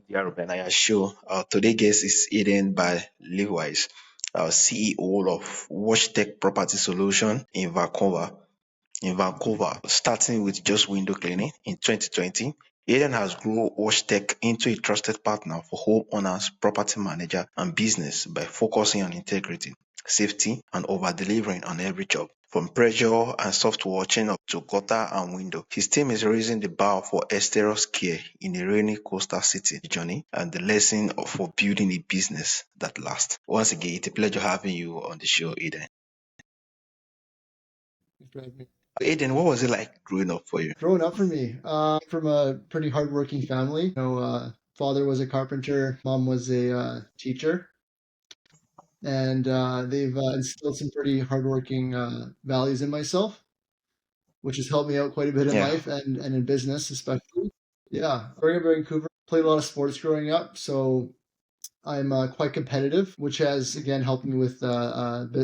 the Aro Benaiah Show. Today's guest is Aidan Bar-Lev-Wise, CEO of WashTech Property Solutions in Vancouver, starting with just window cleaning in 2020. Aidan has grown WashTech into a trusted partner for homeowners, property manager, and business by focusing on integrity, safety, and over-delivering on every job. From pressure and soft watching up to gutter and window, his team is raising the bar for exterior care in a rainy coastal city journey and the lesson for building a business that lasts. Once again, it's a pleasure having you on the show, Aidan. Aidan, what was it like growing up for you? Growing up for me, from a pretty hardworking family. Father was a carpenter, mom was a teacher, and they've instilled some pretty hardworking values in myself, which has helped me out quite a bit in Yeah. life and in business, especially. Yeah, growing up in Vancouver, played a lot of sports growing up, so I'm quite competitive, which has again helped me with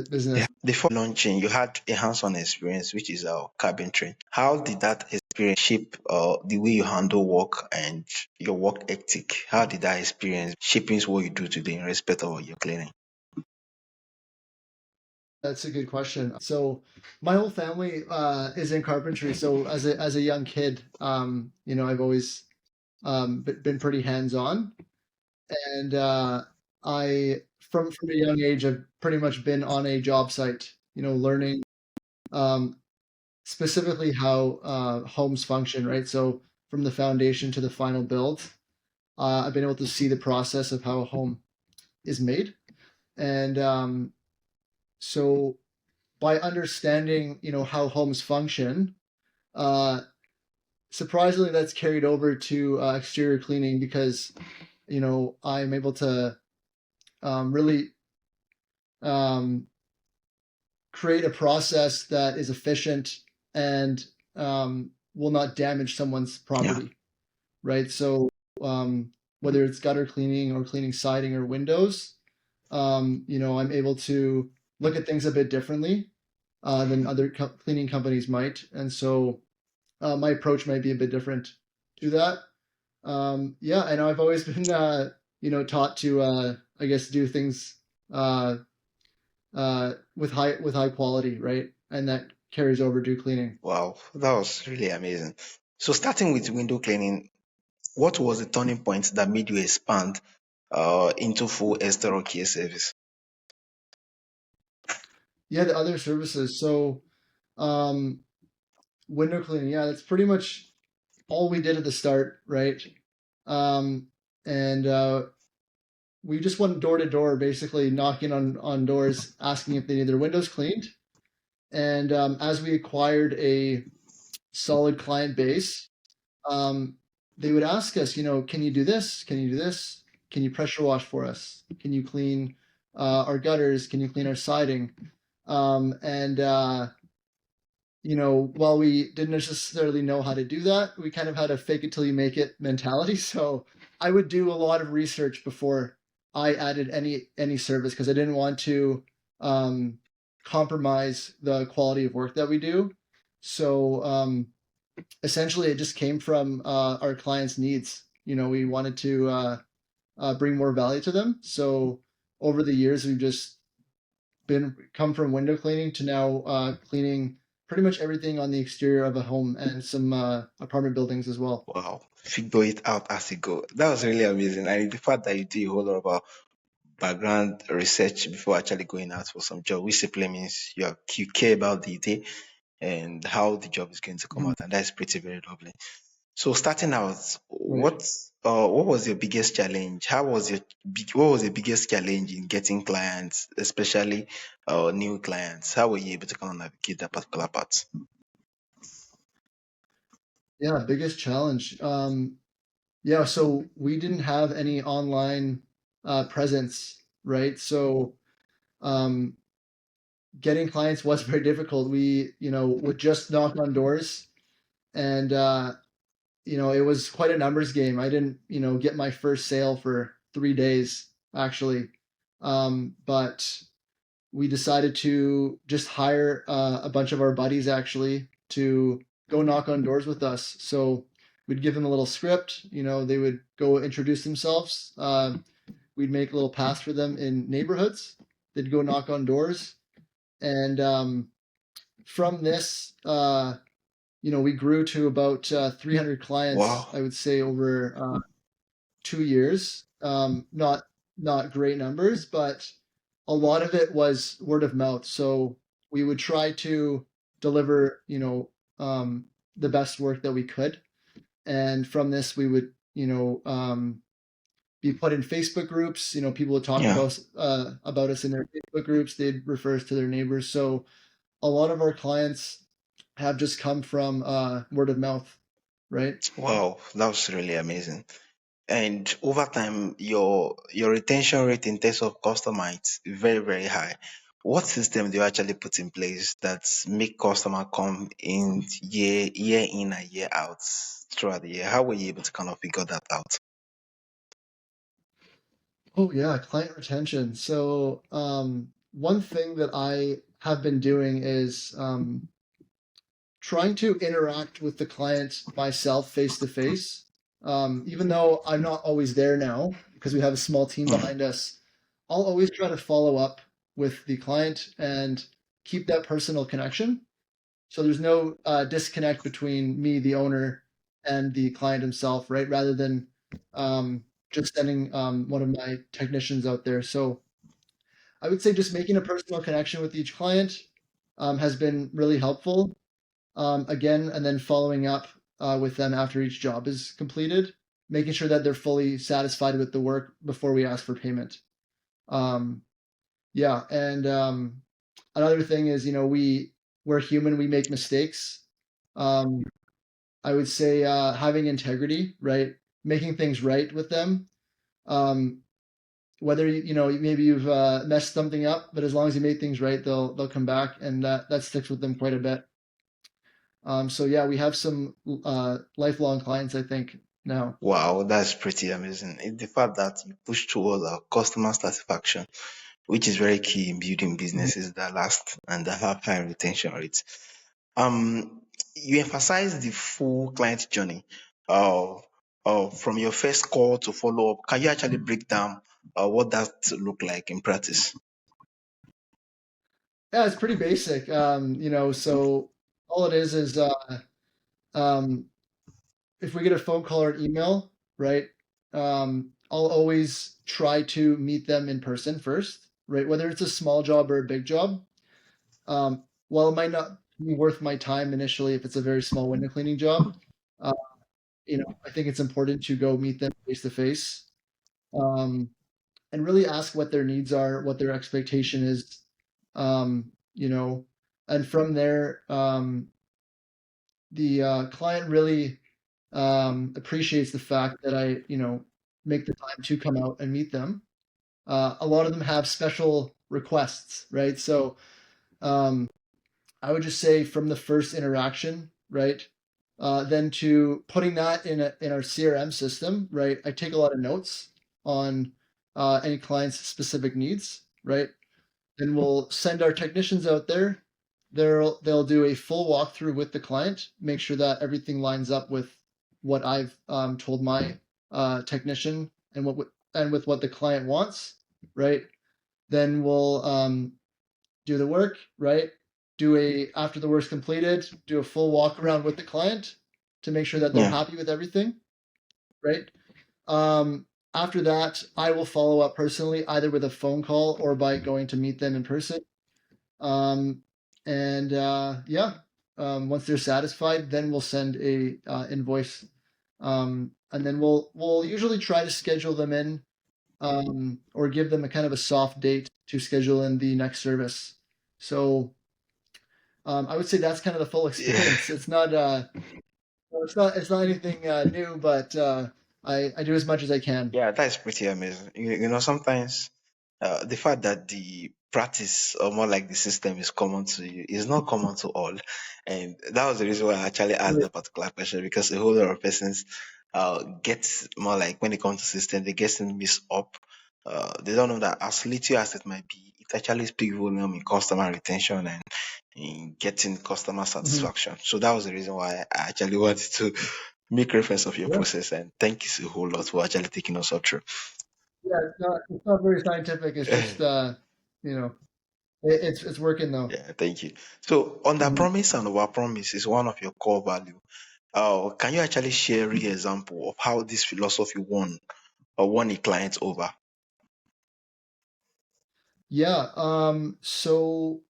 business. Yeah. Before launching, you had a hands-on experience, which is carpentry. How did that experience shape the way you handle work and your work ethic? How did that experience shaping what you do today in respect of your cleaning? That's a good question. So my whole family is in carpentry. So as a young kid, I've always been pretty hands-on, and I from a young age I've pretty much been on a job site, learning um, specifically how homes function, right? So from the foundation to the final build, I've been able to see the process of how a home is made, and so by understanding, how homes function, uh, surprisingly, that's carried over to exterior cleaning because, I'm able to really um, create a process that is efficient and will not damage someone's Yeah. property, right? So whether it's gutter cleaning or cleaning siding or windows, I'm able to look at things a bit differently than other cleaning companies might, and so my approach might be a bit different to that. Yeah, and I've always been, taught to, I guess, do things uh, with high quality, right? And that carries over to cleaning. Wow, that was really amazing. So starting with window cleaning, what was the turning point that made you expand into full external care service? Yeah, the other services. So, um, window cleaning. Yeah, that's pretty much all we did at the start, right? Um, and we just went door to door, basically knocking on doors, asking if they need their windows cleaned. And as we acquired a solid client base, um, they would ask us, can you do this? Can you do this? Can you pressure wash for us? Can you clean our gutters? Can you clean our siding? And while we didn't necessarily know how to do that, we kind of had a fake it till you make it mentality. So I would do a lot of research before I added any service because I didn't want to um, compromise the quality of work that we do. So essentially, it just came from our clients' needs. We wanted to bring more value to them. So over the years, we've just been come from window cleaning to now cleaning pretty much everything on the exterior of a home and some apartment buildings as well. Wow, figure it out as you go. That was really amazing. And the fact that you did a whole lot about background research before actually going out for some job, which simply means you care about the day and how the job is going to come Mhm. out, and that's pretty very lovely. So starting out, Right. what was your biggest challenge? What was your biggest challenge in getting clients, especially new clients? How were you able to kind of navigate that particular part? Yeah, biggest challenge. Yeah, so we didn't have any online presence, right? So um, getting clients was very difficult. We, would just knock on doors, and it was quite a numbers game. I didn't, get my first sale for 3 days actually, but we decided to just hire a bunch of our buddies actually to go knock on doors with us. So we'd give them a little script. They would go introduce themselves. We'd make a little pass for them in neighborhoods. They'd go knock on doors, and from this, we grew to about 300 clients. Wow. I would say over 2 years. Not great numbers, but a lot of it was word of mouth. So we would try to deliver, the best work that we could, and from this we would, be put in Facebook groups. People would talk Yeah. about us in their Facebook groups. They'd refer us to their neighbors. So a lot of our clients have just come from word of mouth, right? Wow. That was really amazing. And over time, your retention rate in terms of customer is very, very high. What system do you actually put in place that make customer come in year in and year out throughout the year? How were you able to kind of figure that out? Oh yeah, client retention. So one thing that I have been doing is trying to interact with the client myself face to face. Even though I'm not always there now because we have a small team Yeah. behind us, I'll always try to follow up with the client and keep that personal connection. So there's no disconnect between me, the owner, and the client himself, right? Rather than just sending one of my technicians out there. So I would say just making a personal connection with each client has been really helpful. Again, and then following up with them after each job is completed, making sure that they're fully satisfied with the work before we ask for payment. Um, yeah, and another thing is, we're human, we make mistakes. Um, I would say having integrity, right? Making things right with them. Um, whether maybe you've messed something up, but as long as you make things right, they'll come back, and that sticks with them quite a bit. So yeah, we have some lifelong clients, I think, now. Wow, that's pretty amazing. It's the fact that you push towards customer satisfaction, which is very key in building Mhm. businesses that last and that have high retention rates. Um, you emphasize the full client journey, uh, from your first call to follow up. Can you actually break down what that look like in practice? Yeah, it's pretty basic. So all it is um, if we get a phone call or an email, right? I'll always try to meet them in person first, right? Whether it's a small job or a big job. While it might not be worth my time initially if it's a very small window cleaning job, uh, I think it's important to go meet them face to face, and really ask what their needs are, what their expectation is, um, you know, and from there, the client really appreciates the fact that I, make the time to come out and meet them. A lot of them have special requests, right? So um, I would just say from the first interaction, right? Then to putting that in our CRM system, right? I take a lot of notes on any client's specific needs, right? Then we'll send our technicians out there. They'll do a full walkthrough with the client, make sure that everything lines up with what I've told my technician and with what the client wants, right? Then we'll do the work, right? After the work's completed, do a full walk around with the client to make sure that they're Yeah. happy with everything, right? After that, I will follow up personally, either with a phone call or by going to meet them in person. Um, and yeah, once they're satisfied, then we'll send a invoice, and then we'll usually try to schedule them in, or give them a kind of a soft date to schedule in the next service. So I would say that's kind of the full Yeah. experience. It's not anything new, but I do as much as I can. Yeah, that is pretty amazing. Sometimes the fact that the practice or more like the system is common to you is not common to all. And that was the reason why I actually asked Right. that particular question, because a whole lot of persons get more like when it comes to system, they get things mixed up. They don't know that as little as it might be, it actually speaks volume in customer retention and in getting customer Mhm. satisfaction. So that was the reason why I actually wanted to make reference of your Yeah, process, and thank you a whole lot for actually taking us up through. yeah. It's not very scientific. It's just you know, it's working though. Yeah, thank you. So under Mhm. promise and over promise is one of your core value. Can you actually share a real example of how this philosophy won a client over? Yeah. So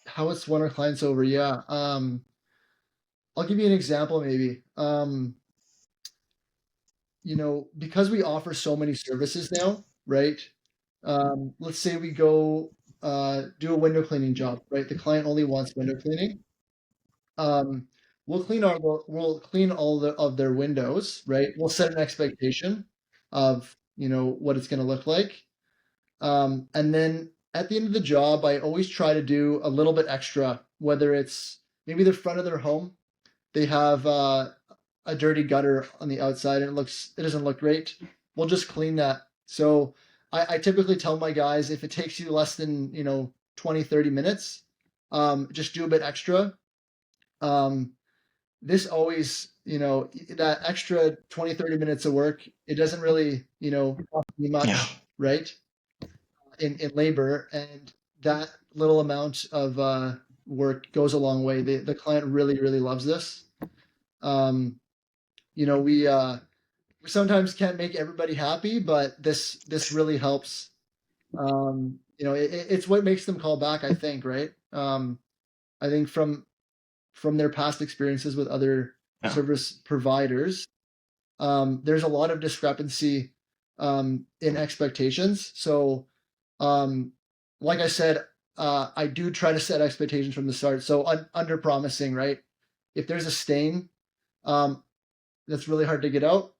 how it's won our clients over? Yeah. I'll give you an example maybe. Because we offer so many services now, right? Let's say we go do a window cleaning job, right? The client only wants window cleaning. Um, we'll clean all of their windows, right? We'll set an expectation of what it's going to look like, and then at the end of the job, I always try to do a little bit extra, whether it's maybe the front of their home. They have a dirty gutter on the outside and it doesn't look great. We'll just clean that. So I typically tell my guys if it takes you less than 20, 30 minutes, just do a bit extra. Um, this always, that extra 20, 30 minutes of work, it doesn't really, cost me Yeah. much, right? In labor, and that little amount of work goes a long way. The client really, really loves this. Um, we sometimes can't make everybody happy, but this really helps. It's what makes them call back, I think, right? I think from their past experiences with other Yeah. service providers, there's a lot of discrepancy in expectations. So, um, like I said, I do try to set expectations from the start. So under promising, right? If there's a stain, um, that's really hard to get out.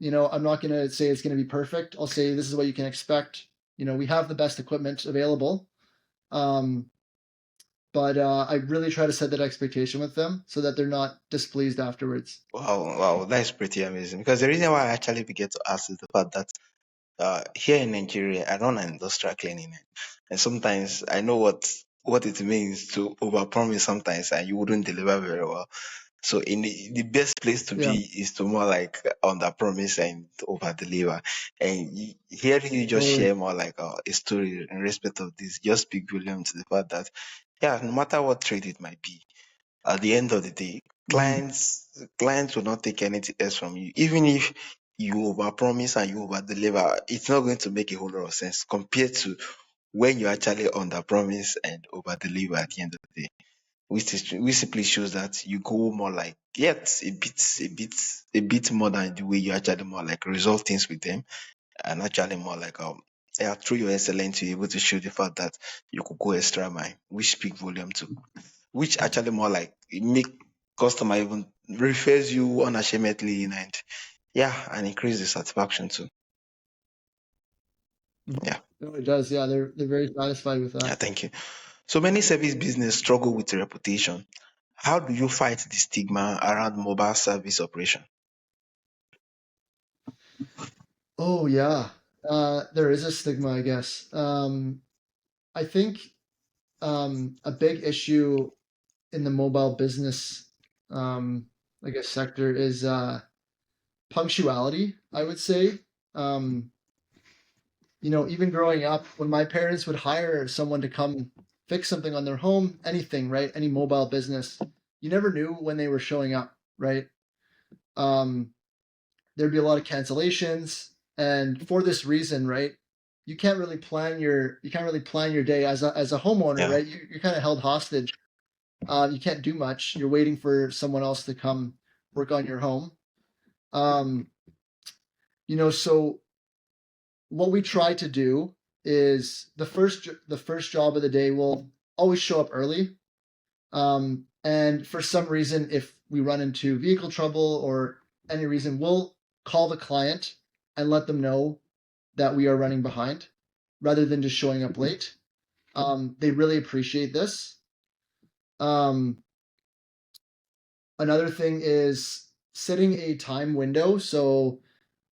I'm not going to say it's going to be perfect. I'll say this is what you can expect. We have the best equipment available. Um, but I really try to set that expectation with them so that they're not displeased afterwards. Wow, wow, that's pretty amazing. Because the reason why I actually began to ask is the fact that here in Nigeria, I run an industrial cleaning, and sometimes I know what it means to overpromise sometimes, and you wouldn't deliver very well. So in the best place to Yeah. be is to more like under promise and over deliver. And hearing you just Totally. share more like a story in respect of this, just speak volume to the fact that yeah, no matter what trade it might be, at the end of the day, Mhm. clients will not take anything else from you. Even if you overpromise and you overdeliver, it's not going to make a whole lot of sense compared to when you actually underpromise and overdeliver at the end of the day. Which simply shows that you go more like yet a bit more than the way you actually more like resolve things with them, and actually more like yeah, through your excellence you're able to show the fact that you could go extra mile, which speak volume too, which actually more like it make customer even refers you unashamedly and yeah, and increase the satisfaction too. Mhm. Yeah, No, it does. Yeah, they're very satisfied with yeah, that. thank you. So many service business struggle with reputation. How do you fight the stigma around mobile service operation? Oh yeah, there is a stigma, I guess. I think a big issue in the mobile business, I guess, sector is punctuality. I would say. Um, even growing up, when my parents would hire someone to come fix something on their home, anything, right? Any mobile business, you never knew when they were showing up, right? Um, there'd be a lot of cancellations, and for this reason, right? You can't really plan your day as a homeowner, Yeah. right? You're kind of held hostage. You can't do much. You're waiting for someone else to come work on your home. Um, so what we try to do is the first job of the day will always show up early. And for some reason, if we run into vehicle trouble or any reason, we'll call the client and let them know that we are running behind rather than just showing up late. They really appreciate this. Um, Another thing is setting a time window. So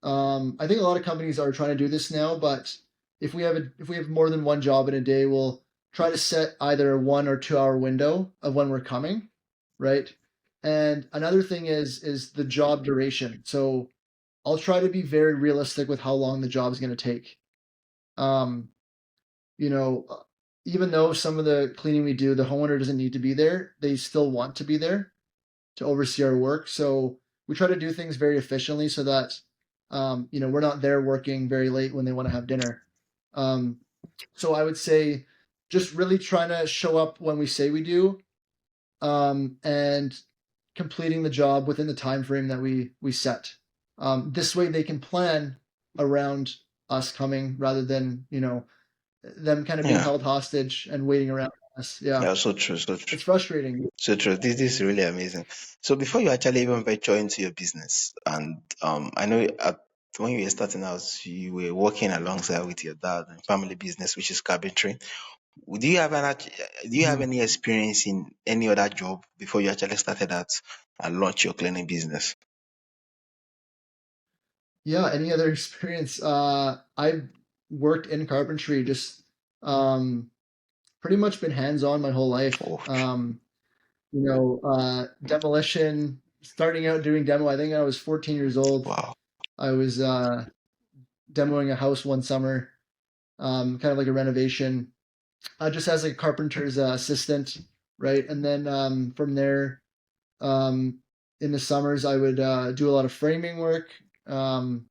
I think a lot of companies are trying to do this now, but if we have more than one job in a day, we'll try to set either a 1 or 2 hour window of when we're coming, right? And another thing is the job duration. So I'll try to be very realistic with how long the job is going to take. Um, you know, even though some of the cleaning we do, the homeowner doesn't need to be there, they still want to be there to oversee our work. So we try to do things very efficiently so that we're not there working very late when they want to have dinner. Um, so I would say just really trying to show up when we say we do, and completing the job within the time frame that we set. This way they can plan around us coming rather than them kind of being Yeah. held hostage and waiting around us. Yeah, Yeah, so true, so true. it's frustrating. So true. This is really amazing. So before you actually even venture into your business, and I know when you were starting out, you were working alongside with your dad and family business, which is carpentry. Do you have do you have Mhm. any experience in any other job before you actually started that and launch your cleaning business? Yeah, any other experience? I've worked in carpentry, just um, pretty much been hands-on my whole life. Oh, Demolition, starting out doing demo. I think I was 14 years old. wow. I was demoing a house one summer, kind of like a renovation, just as a carpenter's assistant, right? And then from there, um, in the summers, I would do a lot of framing work, um,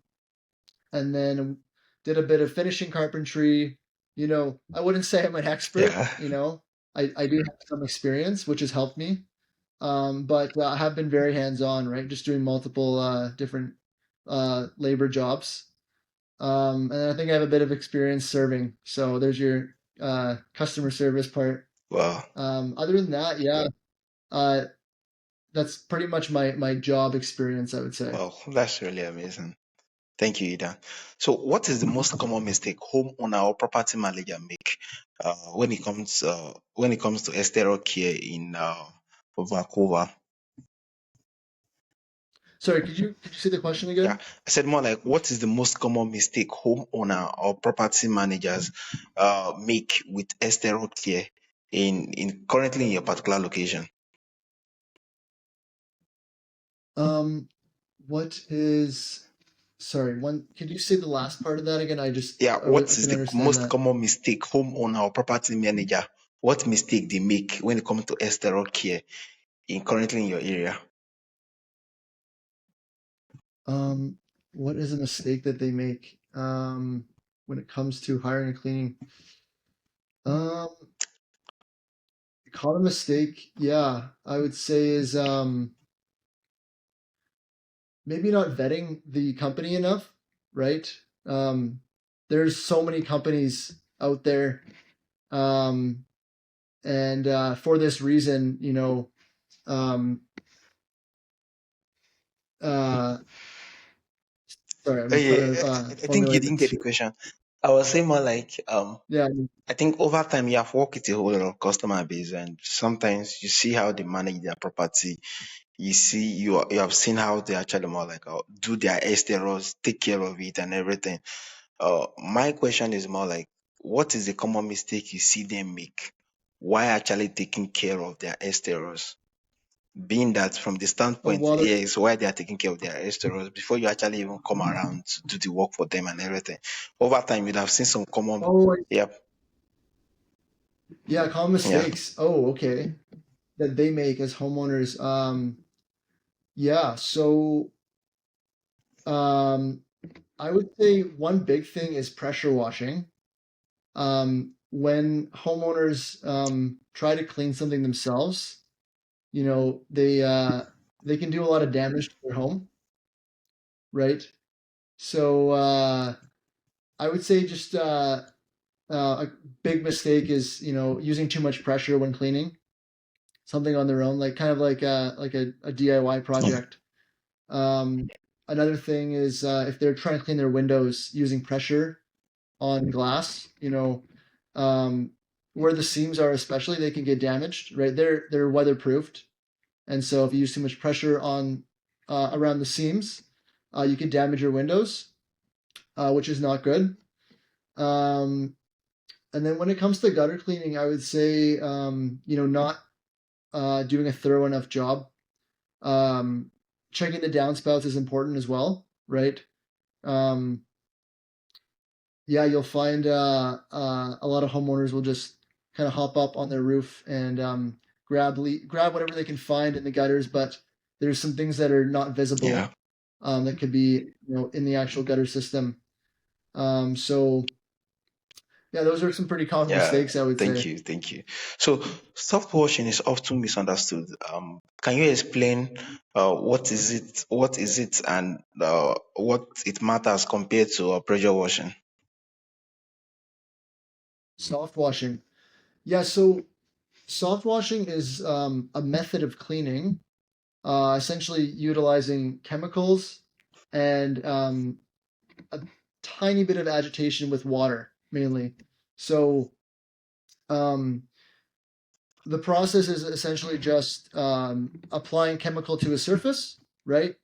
and then did a bit of finishing carpentry. I wouldn't say I'm an expert. Yeah. I do have some experience, which has helped me. But I have been very hands-on, right? Just doing multiple different labor jobs. And I think I have a bit of experience serving. So there's your customer service part. Wow. Other than that, yeah, uh, that's pretty much my job experience, I would say. Wow. That's really amazing. Thank you, Ida. So, what is the most common mistake homeowner or property manager make when it comes to exterior care in Vancouver? Sorry, could you say the question Yeah, again? I said more like, what is the most common mistake homeowner or property managers make with exterior care in currently in your particular location? Um, what is Sorry, one, could you say the last part of that again? Yeah, what I is couldn't the understand most that. common mistake homeowner or property manager? What mistake they make when it comes to exterior care in currently in your area? Um, what is a mistake that they make when it comes to hiring and cleaning? Um, Caught a mistake, yeah, I would say is maybe not vetting the company enough, right? Um, there's so many companies out there, um, and for this reason, um, uh, sorry, I'm trying Yeah, to I think you formulate didn't this get the here. question. I was saying more like Yeah, I think over time you have worked with a whole lot of customer base, and sometimes you see how they manage their property. You see, you have seen how they actually more like do their exteriors, take care of it, and everything. My question is more like, what is the common mistake you see them make? Why actually taking care of their exteriors? Being that from the oh, standpoint, well, yes, why they are taking care of their exteriors before you actually even come around to do the work for them and everything. Over time, you'd have seen some common, oh, yep, yeah, common yeah. mistakes. Oh, okay, that they make as homeowners. Yeah, so um, I would say one big thing is pressure washing. When homeowners try to clean something themselves, they can do a lot of damage to their home, right? So I would say just a big mistake is using too much pressure when cleaning something on their own, like kind of like a DIY Yeah. project. Um, Another thing is if they're trying to clean their windows using pressure on glass, um, where the seams are especially, they can get damaged, right? They're weatherproofed, and so if you use too much pressure on around the seams, you can damage your windows, which is not good. Um, and then when it comes to gutter cleaning, I would say not doing a thorough enough job. Checking the downspouts is important as well, right? Um, yeah, you'll find a lot of homeowners will just kind of hop up on their roof and grab whatever they can find in the gutters, but there's some things that are not Yeah. visible that could be in the actual gutter system. So yeah, those are some pretty common Yeah, mistakes, I would thank say. you, thank you. So, soft washing is often misunderstood. Can you explain what is it, and what it matters compared to pressure washing? Soft washing. Yeah, so soft washing is a method of cleaning, essentially utilizing chemicals and a tiny bit of agitation with water, mainly. So um, the process is essentially just applying chemical to a surface, right?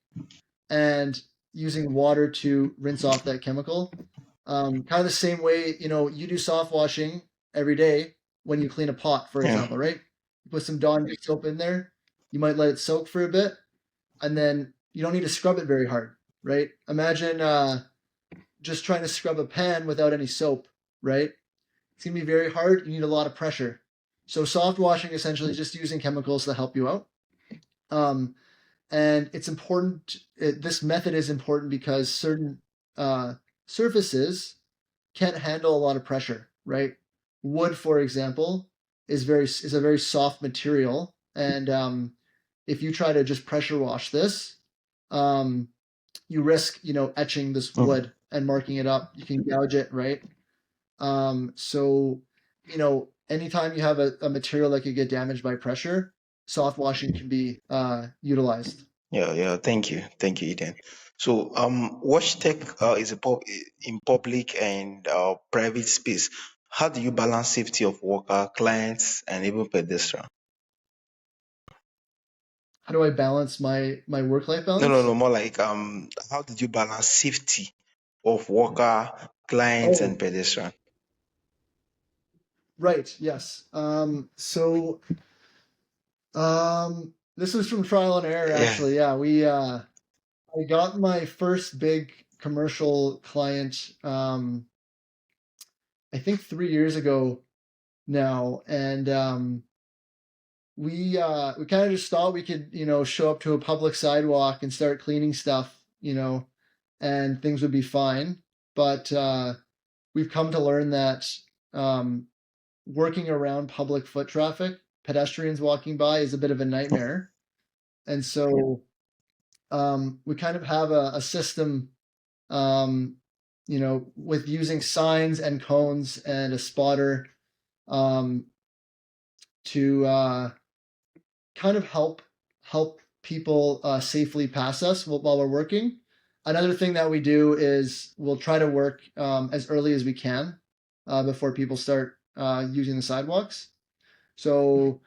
And using water to rinse off that chemical. Kind of the same way, you do soft washing every day when you clean a pot, for Yeah, example, right? You put some Dawn dish soap in there. You might let it soak for a bit, and then you don't need to scrub it very hard, right? Imagine just trying to scrub a pan without any soap, right? It's gonna be very hard. You need a lot of pressure. So soft washing essentially is just using chemicals to help you out. Um, and it's important. This method is important because certain uh, surfaces can't handle a lot of pressure, right? Wood, for example, is a very soft material, and if you try to just pressure wash this, um, you risk etching this mhm. wood and marking it up. You can gouge it, right? So anytime you have a material that could get damaged by pressure, soft washing can be utilized. Yeah, yeah. Thank you, Eden. So, WashTech is in public and private space. How do you balance safety of worker, clients, and even pedestrian? How do I balance my work life No, no, balance? no. More like how did you balance safety of worker, clients, and Oh, pedestrian? right. Yes. This was from trial and error, Yeah. actually. Yeah, I got my first big commercial client, I think 3 years ago now, and we kind of just thought we could, show up to a public sidewalk and start cleaning stuff, and things would be fine. But we've come to learn that um, working around public foot traffic, pedestrians walking by, is a bit of a nightmare. And so we kind of have a system, um, with using signs and cones and a spotter um, to kind of help people safely pass us while we're working. Another thing that we do is we'll try to work as early as we can before people start using the sidewalks. So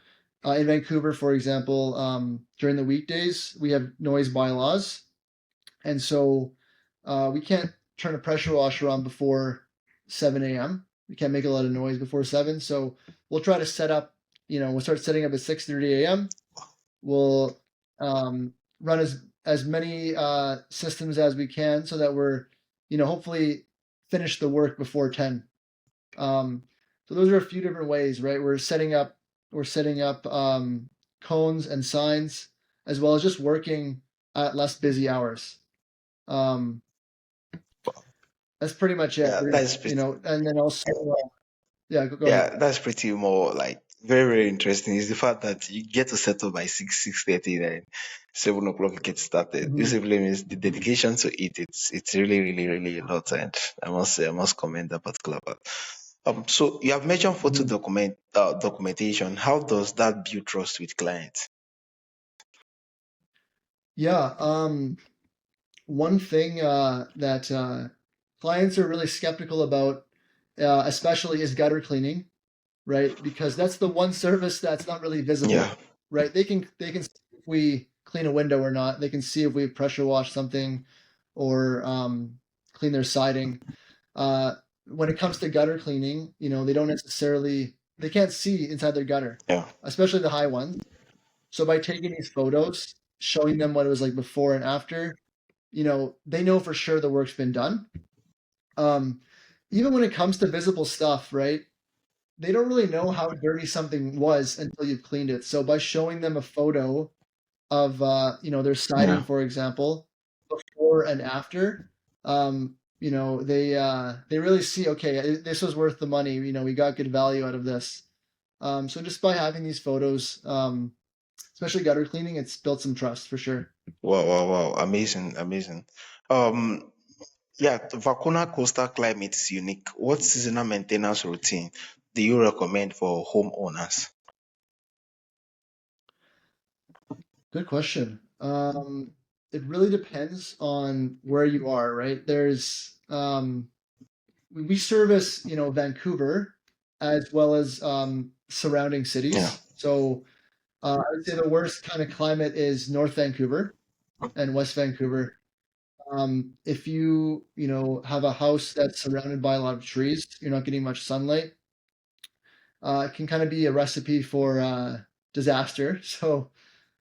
in Vancouver, for example, during the weekdays, we have noise bylaws. And so we can't turn a pressure washer on before 7 a.m. We can't make a lot of noise before 7. So we'll try to set up, we'll start setting up at 6:30 a.m. We'll run as many systems as we can so that we're, hopefully finish the work before 10. Um, so those are a few different ways, right? We're setting up cones and signs as well as just working at less busy hours. Um, that's pretty much it. Yeah, that's pretty. And then also, yeah, go ahead. Yeah, that's pretty more like very, very interesting. Is the fact that you get to settle by 6:30, then 7 o'clock you get started. This Mhm. simply means the dedication to it. It's really, really, really a lot, and I must say I must commend that particular part. So you have mentioned photo Mhm. documentation. How does that build trust with clients? Yeah. One thing that clients are really skeptical about, especially, is gutter cleaning, right? Because that's the one service that's not really Yeah, visible, right? They can see if we clean a window or not. They can see if we've pressure washed something or clean their siding. Uh, when it comes to gutter cleaning, they can't see inside their gutter, yeah, especially the high ones. So by taking these photos, showing them what it was like before and after, they know for sure the work's been done. Um, Even when it comes to visible stuff, right? They don't really know how dirty something was until you've cleaned it. So by showing them a photo of their siding, Yeah. for example, before and after, they really see, okay, this was worth the money. We got good value out of this. So just by having these photos, especially gutter cleaning, it's built some trust for sure. Wow, wow, wow. Amazing, amazing. Um, yeah, the Vacuna coastal climate is unique. What seasonal maintenance routine do you recommend for homeowners? Good question. It really depends on where you are, right? We service, Vancouver as well as surrounding Yeah, cities. So I would say the worst kind of climate is North Vancouver and West Vancouver. If have a house that's surrounded by a lot of trees, you're not getting much sunlight. It can kind of be a recipe for disaster. So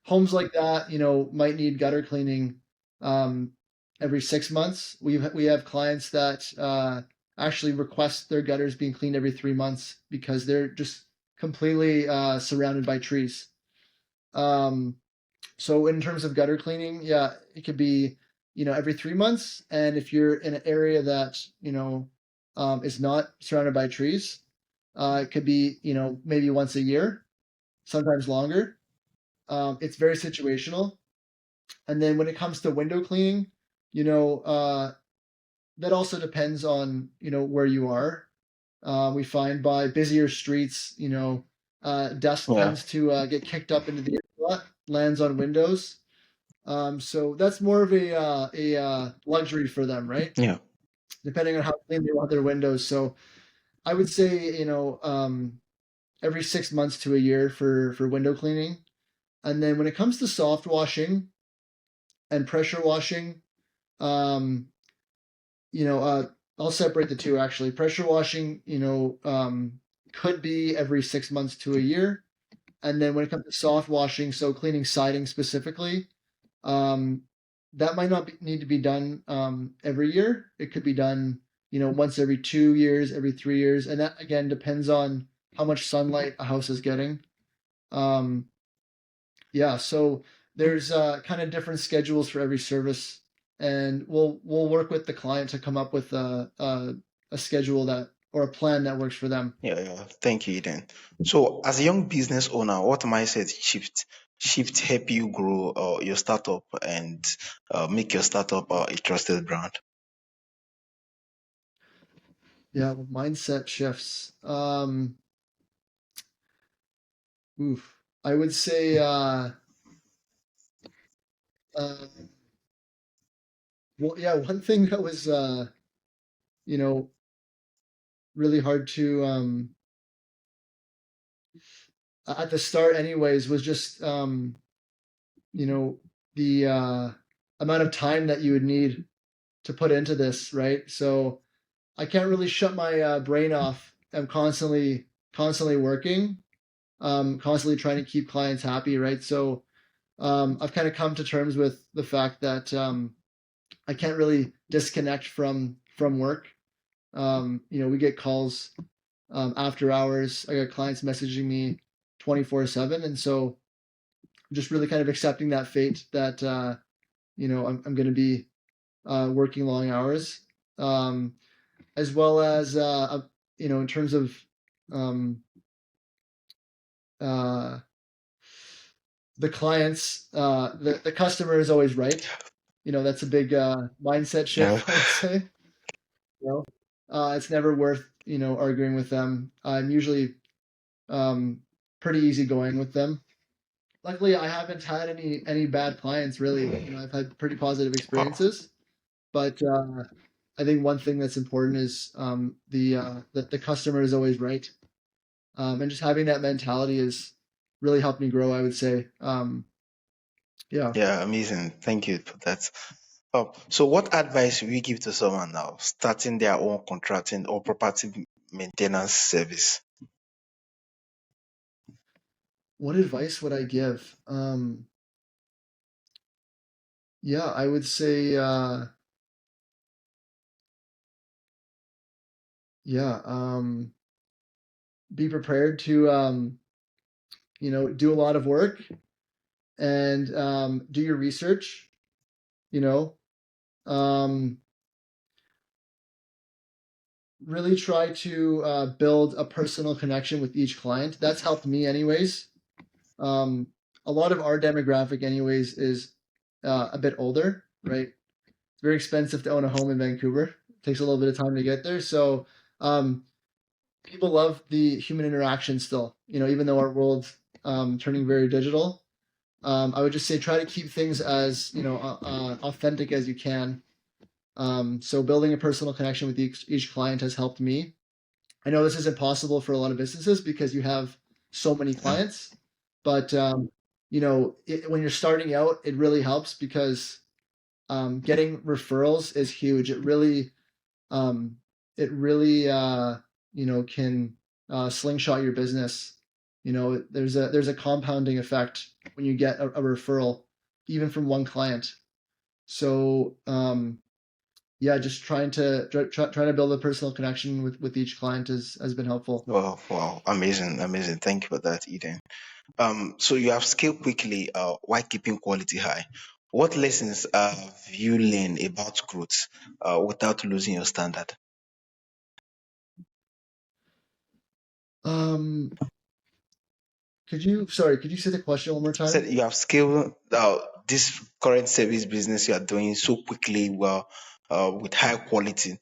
homes like that, might need gutter cleaning um, every 6 months. We have clients that actually request their gutters being cleaned every 3 months because they're just completely surrounded by trees. Um, so in terms of gutter cleaning, yeah, it could be every 3 months, and if you're in an area that is not surrounded by trees, it could be maybe once a year, sometimes longer. It's very situational. And then when it comes to window cleaning, you know, uh, that also depends on, where you are. We find by busier streets, dust yeah, tends to get kicked up into the air a lot, lands on windows. So that's more of a luxury for them, right? yeah, Depending on how clean they want their windows. So I would say, every 6 months to a year for window cleaning. And then when it comes to soft washing and pressure washing, um, you know, uh, I'll separate the two actually. Pressure washing, could be every 6 months to a year. And then when it comes to soft washing, so cleaning siding specifically, um, that might not need to be done every year. It could be done, once every 2 years, every 3 years. And that again depends on how much sunlight a house is getting. Um, Yeah, so there's kind of different schedules for every service, and we'll work with the client to come up with a schedule that or a plan that works for them. yeah, yeah. Thank you, Eden. So, as a young business owner, what mindset shift help you grow your startup and make your startup a trusted brand? Yeah, well, mindset shifts. I would say uh, well, yeah, one thing that was you know really hard to at the start anyways was just you know the amount of time that you would need to put into this, right? So I can't really shut my brain off. I'm constantly working, constantly trying to keep clients happy, right? So I've kind of come to terms with the fact that I can't really disconnect from work. We get calls after hours. I got clients messaging me 24/7, and so I'm just really kind of accepting that fate that I'm going to be working long hours. As well as in terms of um, uh, the clients, the customer is always right. That's a big mindset Yeah, shift, I would say. You know, it's never worth arguing with them. I'm usually um, pretty easygoing with them. Luckily, I haven't had any bad clients really. I've had pretty positive wow. experiences. But I think one thing that's important is that the customer is always right. And just having that mentality has really helped me grow, I would say. Yeah. Yeah, amazing. Thank you for that. So, what advice will you give to someone now starting their own contracting or property maintenance service? What advice would I give? Yeah, I would say, yeah, be prepared to, do a lot of work and do your research, you know, um, really try to build a personal connection with each client. That's helped me, anyways. Um, a lot of our demographic, anyways, is a bit older, right? It's very expensive to own a home in Vancouver. It takes a little bit of time to get there. So, um, people love the human interaction still, even though our world's turning very digital. I would just say try to keep things as, authentic as you can. So building a personal connection with each client has helped me. I know this isn't possible for a lot of businesses because you have so many Yeah. clients, but when you're starting out, it really helps because getting referrals is huge. Um, it really, can slingshot your business. There's a compounding effect when you get a referral, even from one client. So, yeah, just trying to build a personal connection with each client has been helpful. Wow, wow, amazing, amazing. Thank you for that, Eden. So you have scaled quickly while keeping quality high. What lessons have you learned about growth without losing your standard? Um, could you say the question one more Said time? you have scaled this current service business you are doing so quickly, well, with high quality.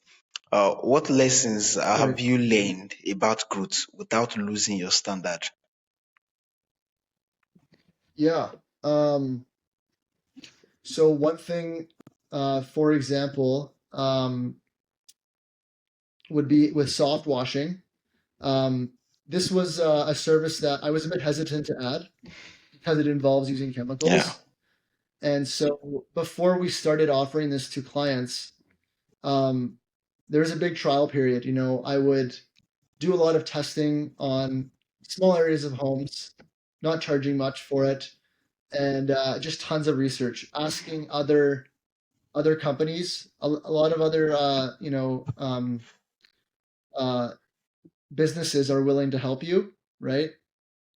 What lessons have Right. you learned about growth without losing your standard? Yeah. Um, so one thing, for example, would be with soft washing. Um, this was a service that I was a bit hesitant to add because it involves using Yeah. chemicals. And so before we started offering this to clients, um, there was a big trial period. I would do a lot of testing on small areas of homes, not charging much for it, and just tons of research, asking other companies, a lot of other uh, businesses are willing to help you, right?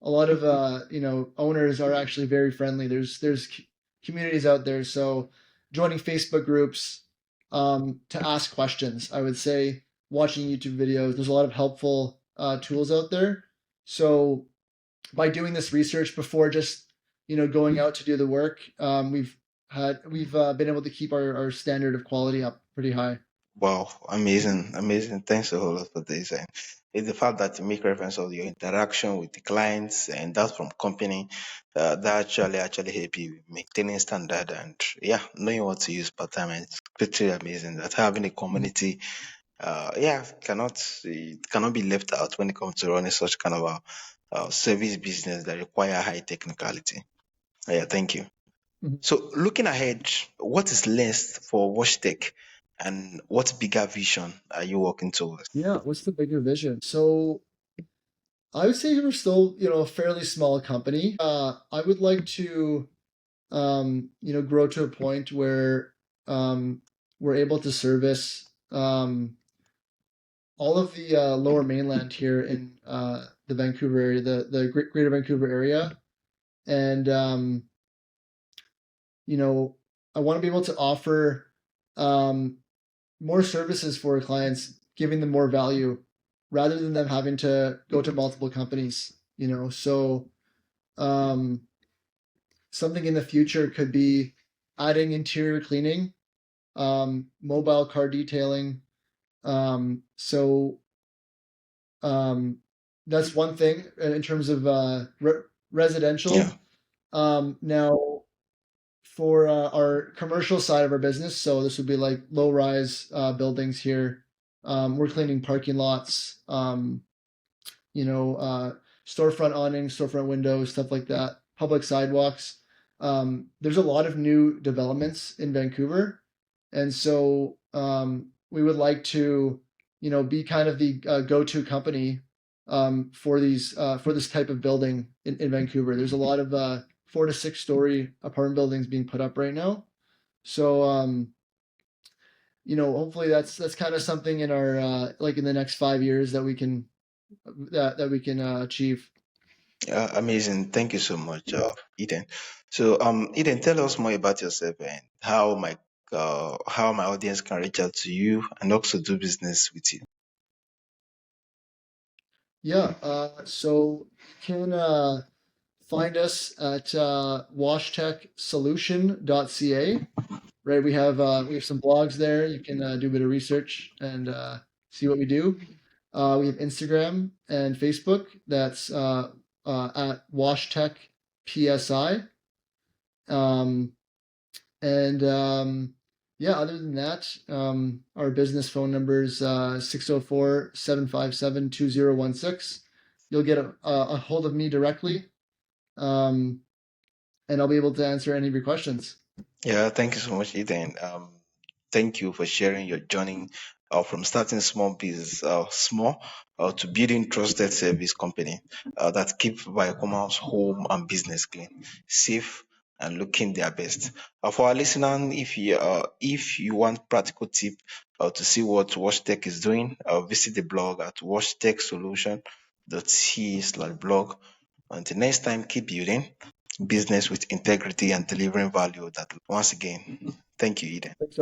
A lot of owners are actually very friendly. There's communities out there, so joining Facebook groups to ask questions. I would say watching YouTube videos. There's a lot of helpful tools out there. So by doing this research before just going out to do the work, we've been able to keep our standard of quality up pretty high. Wow, amazing, amazing. Thanks a whole lot for this. And it's the fact that you make reference of your interaction with the clients and that's from company that actually help you maintaining standard and yeah, knowing what to use part time. It's pretty amazing that having a community yeah it cannot be left out when it comes to running such kind of a service business that require high technicality. Yeah, thank you. Mhm. So looking ahead, what is next for WashTech and what bigger vision are you working towards? Yeah, what's the bigger vision? So I would say we're still, a fairly small company. I would like to, grow to a point where we're able to service all of the lower mainland here in the Vancouver area, the Greater Vancouver area, and you know, I want to be able to offer um, more services for clients, giving them more value rather than them having to go to multiple companies. So um, something in the future could be adding interior cleaning, mobile car detailing. So um, that's one thing in terms of Yeah, residential. Now, for our commercial side of our business, so this would be like low-rise buildings here. We're cleaning parking lots, you know, uh, storefront awnings, storefront windows, stuff like that, public sidewalks. There's a lot of new developments in Vancouver, and so we would like to, be kind of the go-to company for this type of building in Vancouver. There's a lot of 4 to 6 story apartment buildings being put up right now, So hopefully that's kind of something in our like in the next 5 years that we can achieve. Amazing. Thank you so much, Eden. So, Eden, tell us more about yourself and how my audience can reach out to you and also do business with you. Yeah. So you can find us at washtechsolution.ca. Right. We have some blogs there. You can do a bit of research and see what we do. We have Instagram and Facebook. That's at WashTech PSI. Um, and yeah, other than that, our business phone number is 604-757-2016. You'll get a hold of me directly, um, and I'll be able to answer any of your questions. Yeah, thank you so much, Eden. Thank you for sharing your journey from starting small business, to building trusted service company that keep Viacom's home and business clean, safe, and looking their best. For our listener, if you want practical tip to see what WashTech is doing, visit the blog at washtechsolution.ca/blog. Until next time, keep building business with integrity and delivering value that once again, thank you, Eden. Thanks,